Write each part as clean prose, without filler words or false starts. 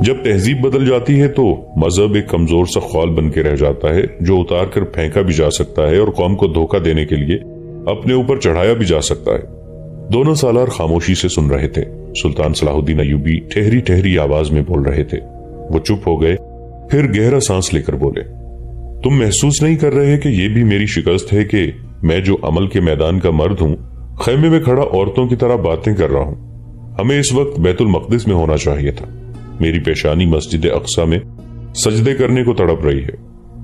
جب تہذیب بدل جاتی ہے تو مذہب ایک کمزور سا خول بن کے رہ جاتا ہے جو اتار کر پھینکا بھی جا سکتا ہے اور قوم کو دھوکہ دینے کے لیے اپنے اوپر چڑھایا بھی جا سکتا ہے۔ دونوں سالار خاموشی سے سن رہے تھے۔ سلطان صلاح الدین ایوبی ٹھہری ٹھہری آواز میں بول رہے تھے۔ وہ چپ ہو گئے، پھر گہرا سانس لے کر بولے، تم محسوس نہیں کر رہے کہ یہ بھی میری شکست ہے کہ میں جو عمل کے میدان کا مرد ہوں، خیمے میں کھڑا عورتوں کی طرح باتیں کر رہا ہوں؟ ہمیں اس وقت بیت المقدس میں ہونا چاہیے تھا۔ میری پیشانی مسجد اقصی میں سجدے کرنے کو تڑپ رہی ہے۔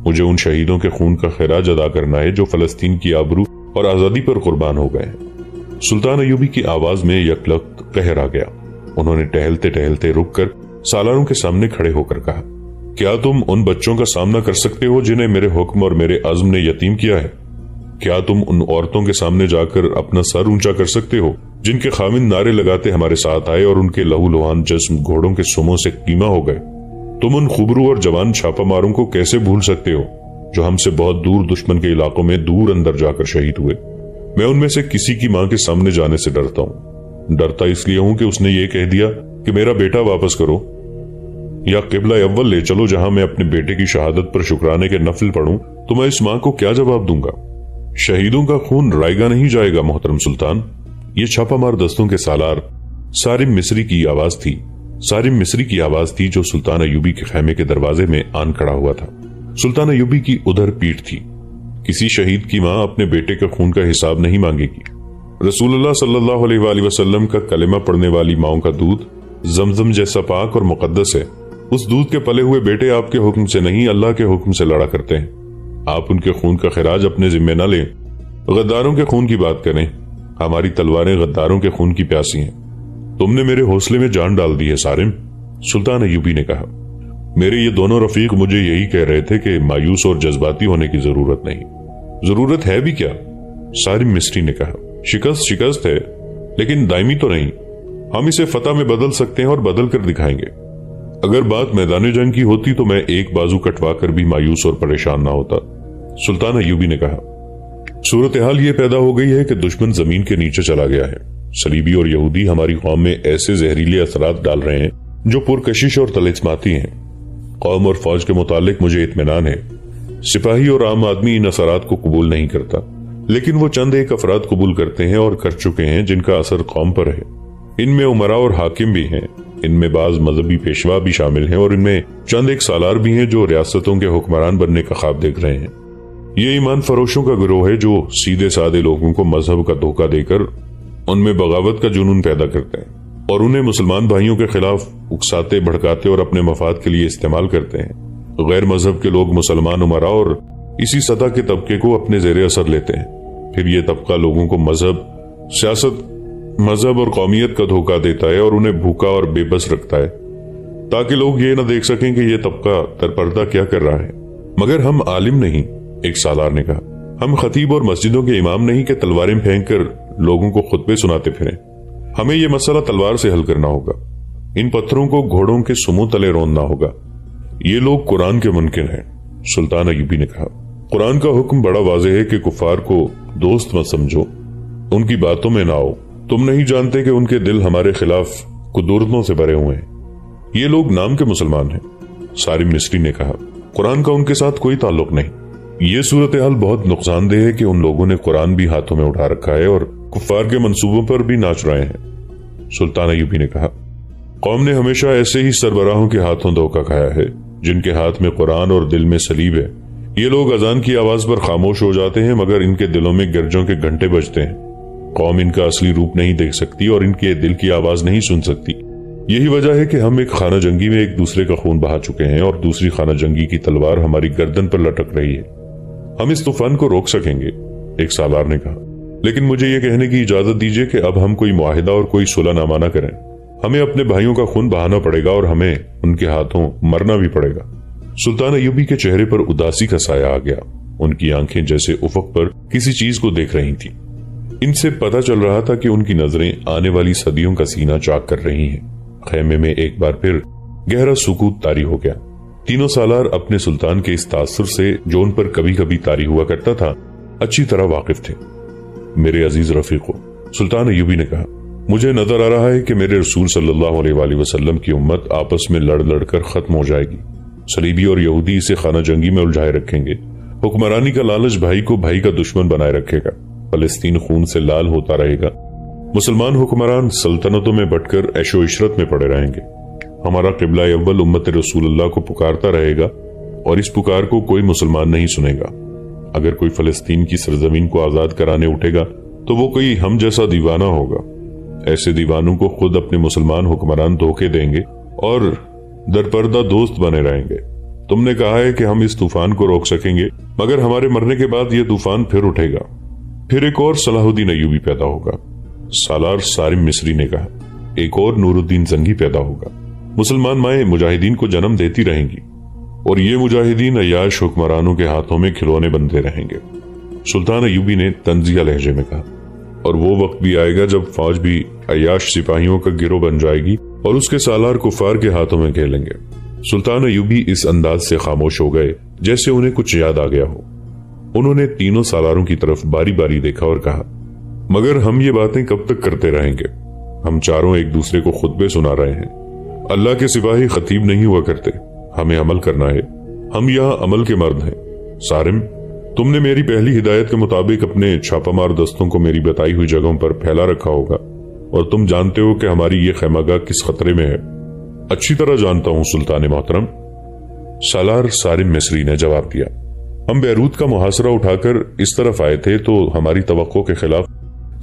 مجھے ان شہیدوں کے خون کا خراج ادا کرنا ہے جو فلسطین کی آبرو اور آزادی پر قربان ہو گئے ہیں۔ سلطان ایوبی کی آواز میں یکلخت قہر آ گیا۔ انہوں نے ٹہلتے ٹہلتے رک کر سالاروں کے سامنے کھڑے ہو کر کہا، کیا تم ان بچوں کا سامنا کر سکتے ہو جنہیں میرے حکم اور میرے عزم نے یتیم کیا ہے؟ کیا تم ان عورتوں کے سامنے جا کر اپنا سر اونچا کر سکتے ہو جن کے خاوند نعرے لگاتے ہمارے ساتھ آئے اور ان کے لہو لوہان جسم گھوڑوں کے سموں سے کیما ہو گئے؟ تم ان خبرو اور جوان چھاپا ماروں کو کیسے بھول سکتے ہو جو ہم سے بہت دور دشمن کے علاقوں میں دور اندر جا کر شہید ہوئے؟ میں ان میں سے کسی کی ماں کے سامنے جانے سے ڈرتا ہوں۔ ڈرتا اس لیے ہوں کہ اس نے یہ کہہ دیا کہ میرا بیٹا واپس کرو یا قبلہ اول لے چلو جہاں میں اپنے بیٹے کی شہادت پر شکرانے کے نفل پڑھوں، تو میں اس ماں کو کیا جواب دوں گا؟ شہیدوں کا خون رائے گا نہیں جائے گا محترم سلطان۔ یہ چھاپا مار دستوں کے سالار سارم مصری کی آواز تھی جو سلطان ایوبی کے خیمے کے دروازے میں آن کھڑا ہوا تھا۔ سلطان ایوبی کی ادھر پیٹھ تھی۔ کسی شہید کی ماں اپنے بیٹے کے خون کا حساب نہیں مانگے گی۔ رسول اللہ صلی اللہ علیہ وآلہ وسلم کا کلمہ پڑھنے والی ماؤں کا دودھ زمزم جیسا پاک اور مقدس ہے۔ اس دودھ کے پلے ہوئے بیٹے آپ کے حکم سے نہیں، اللہ کے حکم سے لڑا کرتے ہیں۔ آپ ان کے خون کا خراج اپنے ذمہ نہ لیں۔ غداروں کے خون کی بات کریں، ہماری تلواریں غداروں کے خون کی پیاسی ہیں۔ تم نے میرے حوصلے میں جان ڈال دی ہے سارم، سلطان ایوبی نے کہا۔ میرے یہ دونوں رفیق مجھے یہی کہہ رہے تھے کہ مایوس اور جذباتی ہونے کی ضرورت نہیں۔ ضرورت ہے بھی کیا؟ سارم مصری نے کہا، شکست ہے لیکن دائمی تو نہیں۔ ہم اسے فتح میں بدل سکتے ہیں اور بدل کر دکھائیں گے۔ اگر بات میدان جنگ کی ہوتی تو میں ایک بازو کٹوا کر بھی مایوس اور پریشان نہ ہوتا، سلطان ایوبی نے کہا۔ صورتحال یہ پیدا ہو گئی ہے کہ دشمن زمین کے نیچے چلا گیا ہے۔ صلیبی اور یہودی ہماری قوم میں ایسے زہریلے اثرات ڈال رہے ہیں جو پرکشش اور طلسماتی ہیں۔ قوم اور فوج کے متعلق مجھے اطمینان ہے۔ سپاہی اور عام آدمی ان اثرات کو قبول نہیں کرتا، لیکن وہ چند ایک افراد قبول کرتے ہیں اور کر چکے ہیں جن کا اثر قوم پر ہے۔ ان میں امراء اور حاکم بھی ہیں، ان میں بعض مذہبی پیشوا بھی شامل ہیں اور ان میں چند ایک سالار بھی ہیں جو ریاستوں کے حکمران بننے کا خواب دیکھ رہے ہیں۔ یہ ایمان فروشوں کا گروہ ہے جو سیدھے سادے لوگوں کو مذہب کا دھوکہ دے کر ان میں بغاوت کا جنون پیدا کرتے ہیں اور انہیں مسلمان بھائیوں کے خلاف اکساتے بھڑکاتے اور اپنے مفاد کے لیے استعمال کرتے ہیں۔ غیر مذہب کے لوگ مسلمان امراء اور اسی سطح کے طبقے کو اپنے زیر اثر لیتے ہیں۔ پھر یہ طبقہ لوگوں کو مذہب، سیاست، مذہب اور قومیت کا دھوکہ دیتا ہے اور انہیں بھوکا اور بے بس رکھتا ہے تاکہ لوگ یہ نہ دیکھ سکیں کہ یہ طبقہ درپردہ کیا کر رہا ہے۔ مگر ہم عالم نہیں، ایک سالار نے کہا، ہم خطیب اور مسجدوں کے امام نہیں کہ تلواریں پھینک کر لوگوں کو خطبے سناتے پھریں۔ ہمیں یہ مسئلہ تلوار سے حل کرنا ہوگا، ان پتھروں کو گھوڑوں کے سموں تلے روندنا ہوگا۔ یہ لوگ قرآن کے منکر ہیں، سلطان ایوبی نے کہا۔ قرآن کا حکم بڑا واضح ہے کہ کفار کو دوست مت سمجھو، ان کی باتوں میں نہ آؤ۔ تم نہیں جانتے کہ ان کے دل ہمارے خلاف قدورتوں سے بھرے ہوئے ہیں۔ یہ لوگ نام کے مسلمان ہیں، سارم مصری نے کہا، قرآن کا ان کے ساتھ کوئی تعلق نہیں۔ یہ صورتحال بہت نقصان دہ ہے کہ ان لوگوں نے قرآن بھی ہاتھوں میں اٹھا رکھا ہے اور کفار کے منصوبوں پر بھی ناچ رہے ہیں، سلطان ایوبی نے کہا۔ قوم نے ہمیشہ ایسے ہی سربراہوں کے ہاتھوں دھوکہ کھایا ہے جن کے ہاتھ میں قرآن اور دل میں صلیب ہے۔ یہ لوگ اذان کی آواز پر خاموش ہو جاتے ہیں مگر ان کے دلوں میں گرجوں کے گھنٹے بجتے ہیں۔ قوم ان کا اصلی روپ نہیں دیکھ سکتی اور ان کے دل کی آواز نہیں سن سکتی۔ یہی وجہ ہے کہ ہم ایک خانہ جنگی میں ایک دوسرے کا خون بہا چکے ہیں اور دوسری خانہ جنگی کی تلوار ہماری گردن پر لٹک رہی ہے۔ ہم اس طوفان کو روک سکیں گے، ایک سالار نے کہا، لیکن مجھے یہ کہنے کی اجازت دیجیے کہ اب ہم کوئی معاہدہ اور کوئی صلح نامہ نہ کریں۔ ہمیں اپنے بھائیوں کا خون بہانا پڑے گا اور ہمیں ان کے ہاتھوں مرنا بھی پڑے گا۔ سلطان ایوبی کے چہرے پر اداسی کا سایہ آ گیا۔ ان کی آنکھیں جیسے افق پر کسی چیز کو دیکھ رہی تھیں۔ ان سے پتہ چل رہا تھا کہ ان کی نظریں آنے والی صدیوں کا سینہ چاک کر رہی ہیں۔ خیمے میں ایک بار پھر گہرا سکوت طاری ہو گیا۔ تینوں سالار اپنے سلطان کے اس تاثر سے جو ان پر کبھی کبھی طاری ہوا کرتا تھا اچھی طرح واقف تھے۔ میرے عزیز رفیقو، سلطان ایوبی نے کہا، مجھے نظر آ رہا ہے کہ میرے رسول صلی اللہ علیہ وآلہ وسلم کی امت آپس میں لڑ لڑ کر ختم ہو جائے گی۔ صلیبی اور یہودی اسے خانہ جنگی میں الجھائے رکھیں گے۔ حکمرانی کا لالچ بھائی کو بھائی کا دشمن بنائے رکھے گا۔ فلسطین خون سے لال ہوتا رہے گا۔ مسلمان حکمران سلطنتوں میں بٹ کر عیش و عشرت میں پڑے رہیں گے۔ ہمارا قبلہ اول امت رسول اللہ کو پکارتا رہے گا اور اس پکار کو کوئی مسلمان نہیں سنے گا۔ اگر کوئی فلسطین کی سرزمین کو آزاد کرانے اٹھے گا تو وہ کوئی ہم جیسا دیوانہ ہوگا۔ ایسے دیوانوں کو خود اپنے مسلمان حکمران دھوکے دیں گے اور درپردہ دوست بنے رہیں گے۔ تم نے کہا ہے کہ ہم اس طوفان کو روک سکیں گے، مگر ہمارے مرنے کے بعد یہ طوفان پھر اٹھے گا۔ پھر ایک اور صلاح الدین ایوبی پیدا ہوگا، سالار سارم مصری نے کہا۔ ایک اور نور الدین زنگی پیدا ہوگا۔ مسلمان مائیں مجاہدین کو جنم دیتی رہیں گی اور یہ مجاہدین عیاش حکمرانوں کے ہاتھوں میں کھلونے بنتے رہیں گے۔ سلطان ایوبی نے طنزیہ لہجے میں کہا، اور وہ وقت بھی آئے گا جب فوج بھی عیاش سپاہیوں کا گروہ بن جائے گی اور اس کے سالار کفار کے ہاتھوں میں کھیلیں گے۔ سلطان ایوبی اس انداز سے خاموش ہو گئے جیسے انہیں کچھ یاد آ گیا ہو۔ انہوں نے تینوں سالاروں کی طرف باری باری دیکھا اور کہا، مگر ہم یہ باتیں کب تک کرتے رہیں گے؟ ہم چاروں ایک دوسرے کو خطبے سنا رہے ہیں۔ اللہ کے سپاہی خطیب نہیں ہوا کرتے، ہمیں عمل کرنا ہے۔ ہم یہاں عمل کے مرد ہیں۔ سارم، تم نے میری پہلی ہدایت کے مطابق اپنے چھاپہ مار دستوں کو میری بتائی ہوئی جگہوں پر پھیلا رکھا ہوگا، اور تم جانتے ہو کہ ہماری یہ خیمہ گاہ کس خطرے میں ہے۔ اچھی طرح جانتا ہوں سلطان محترم، سالار سارم مصری نے جواب دیا۔ ہم بیروت کا محاصرہ اٹھا کر اس طرف آئے تھے تو ہماری توقع کے خلاف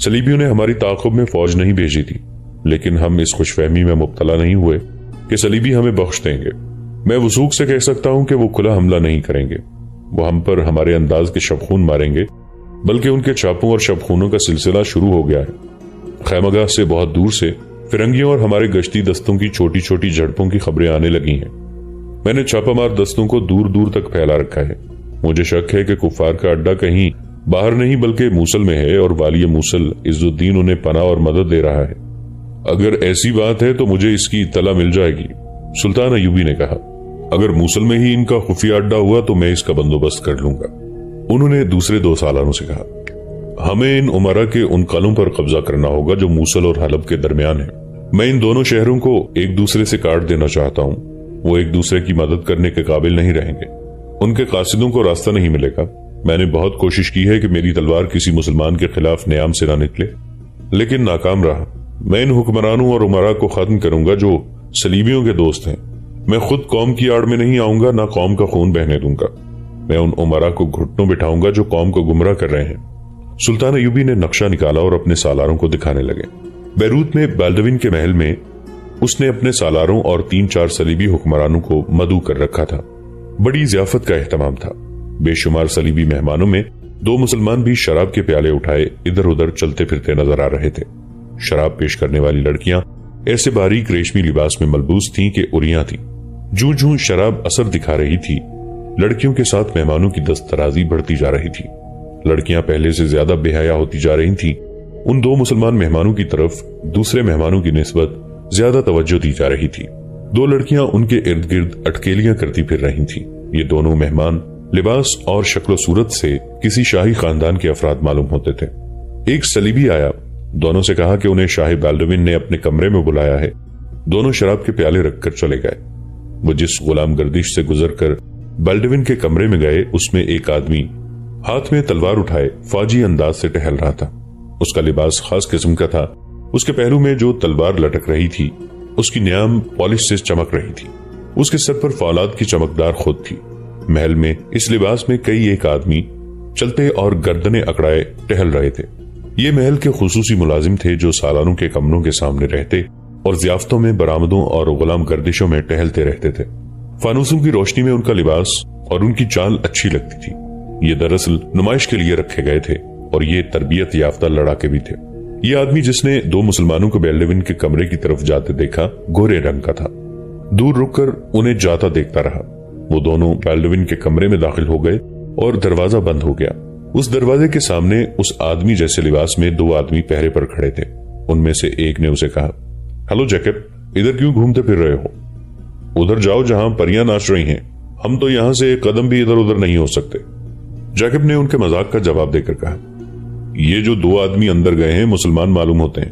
صلیبیوں نے ہماری تعاقب میں فوج نہیں بھیجی تھی، لیکن ہم اس خوش فہمی میں مبتلا نہیں ہوئے کہ صلیبی ہمیں بخش دیں گے۔ میں وثوق سے کہہ سکتا ہوں کہ وہ کھلا حملہ نہیں کریں گے۔ وہ ہم پر ہمارے انداز کے شبخون ماریں گے، بلکہ ان کے چھاپوں اور شبخونوں کا سلسلہ شروع ہو گیا ہے۔ خیمہ گاہ سے بہت دور سے فرنگیوں اور ہمارے گشتی دستوں کی چھوٹی چھوٹی جھڑپوں کی خبریں آنے لگی ہیں۔ میں نے چھاپہ مار دستوں کو دور دور تک پھیلا رکھا ہے۔ مجھے شک ہے کہ کفار کا اڈا کہیں باہر نہیں بلکہ موصل میں ہے، اور والی موصل عز الدین انہیں پناہ اور مدد دے رہا ہے۔ اگر ایسی بات ہے تو مجھے اس کی اطلاع مل جائے گی، سلطان ایوبی نے کہا۔ اگر موصل میں ہی ان کا خفیہ اڈا ہوا تو میں اس کا بندوبست کر لوں گا۔ انہوں نے دوسرے دو سالاروں سے کہا، ہمیں ان عمرہ کے ان قلعوں پر قبضہ کرنا ہوگا جو موصل اور حلب کے درمیان ہیں۔ میں ان دونوں شہروں کو ایک دوسرے سے کاٹ دینا چاہتا ہوں۔ وہ ایک دوسرے کی مدد کرنے کے قابل نہیں رہیں گے۔ ان کے قاصدوں کو راستہ نہیں ملے گا۔ میں نے بہت کوشش کی ہے کہ میری تلوار کسی مسلمان کے خلاف نیام سے نہ نکلے، لیکن ناکام رہا۔ میں ان حکمرانوں اور عمرا کو ختم کروں گا جو صلیبیوں کے دوست ہیں۔ میں خود قوم کی آڑ میں نہیں آؤں گا، نہ قوم کا خون بہنے دوں گا۔ میں ان عمرا کو گھٹنوں بٹھاؤں گا جو قوم کو گمراہ کر رہے ہیں۔ سلطان ایوبی نے نقشہ نکالا اور اپنے سالاروں کو دکھانے لگے۔ بیروت میں بالڈوین کے محل میں اس نے اپنے سالاروں اور 3-4 صلیبی حکمرانوں کو مدعو کر رکھا تھا۔ بڑی ضیافت کا اہتمام تھا۔ بے شمار صلیبی مہمانوں میں 2 مسلمان بھی شراب کے پیالے اٹھائے ادھر ادھر چلتے پھرتے نظر آ رہے تھے۔ شراب پیش کرنے والی لڑکیاں ایسے باریک ریشمی لباس میں ملبوس تھیں کہ اریاں تھیں۔ جوں جوں شراب اثر دکھا رہی تھی، لڑکیوں کے ساتھ مہمانوں کی دست درازی بڑھتی جا رہی تھی۔ لڑکیاں پہلے سے زیادہ بے حیا ہوتی جا رہی تھیں۔ ان 2 مسلمان مہمانوں کی طرف دوسرے مہمانوں کی نسبت زیادہ توجہ دی جا رہی تھی۔ 2 لڑکیاں ان کے ارد گرد اٹکیلیاں کرتی پھر رہی تھیں۔ یہ دونوں مہمان لباس اور شکل و صورت سے کسی شاہی خاندان کے افراد معلوم ہوتے تھے۔ ایک صلیبی آیا، دونوں سے کہا کہ انہیں شاہ بالڈوین نے اپنے کمرے میں بلایا ہے۔ دونوں شراب کے پیالے رکھ کر چلے گئے۔ وہ جس غلام گردش سے گزر کر بالڈوین کے کمرے میں گئے، اس میں ایک آدمی ہاتھ میں تلوار اٹھائے فوجی انداز سے ٹہل رہا تھا۔ اس کا لباس خاص قسم کا تھا۔ اس کے پہلو میں جو تلوار لٹک رہی تھی اس کی نیام پالش سے چمک رہی تھی۔ اس کے سر پر فولاد کی چمکدار خود تھی۔ محل میں اس لباس میں کئی ایک آدمی چلتے اور گردنیں اکڑائے ٹہل رہے تھے۔ یہ محل کے خصوصی ملازم تھے جو سالاروں کے کمروں کے سامنے رہتے اور ضیافتوں میں، برآمدوں اور غلام گردشوں میں ٹہلتے رہتے تھے۔ فانوسوں کی روشنی میں ان کا لباس اور ان کی چال اچھی لگتی تھی۔ یہ دراصل نمائش کے لیے رکھے گئے تھے اور یہ تربیت یافتہ لڑاکے بھی تھے۔ یہ آدمی جس نے 2 مسلمانوں کو بیلڈوین کے کمرے کی طرف جاتے دیکھا گورے رنگ کا تھا۔ دور رک کر انہیں جاتا دیکھتا رہا۔ وہ دونوں بیلڈوین کے کمرے میں داخل ہو گئے اور دروازہ بند ہو گیا۔ اس دروازے کے سامنے اس آدمی جیسے لباس میں 2 آدمی پہرے پر کھڑے تھے۔ ان میں سے ایک نے اسے کہا، ہلو جیکب، ادھر کیوں گھومتے پھر رہے ہو؟ ادھر جاؤ جہاں پریاں ناچ رہی ہیں، ہم تو یہاں سے ایک قدم بھی ادھر ادھر نہیں ہو سکتے۔ جیکب نے ان کے مذاق کا جواب دے کر کہا، یہ جو 2 آدمی اندر گئے ہیں مسلمان معلوم ہوتے ہیں۔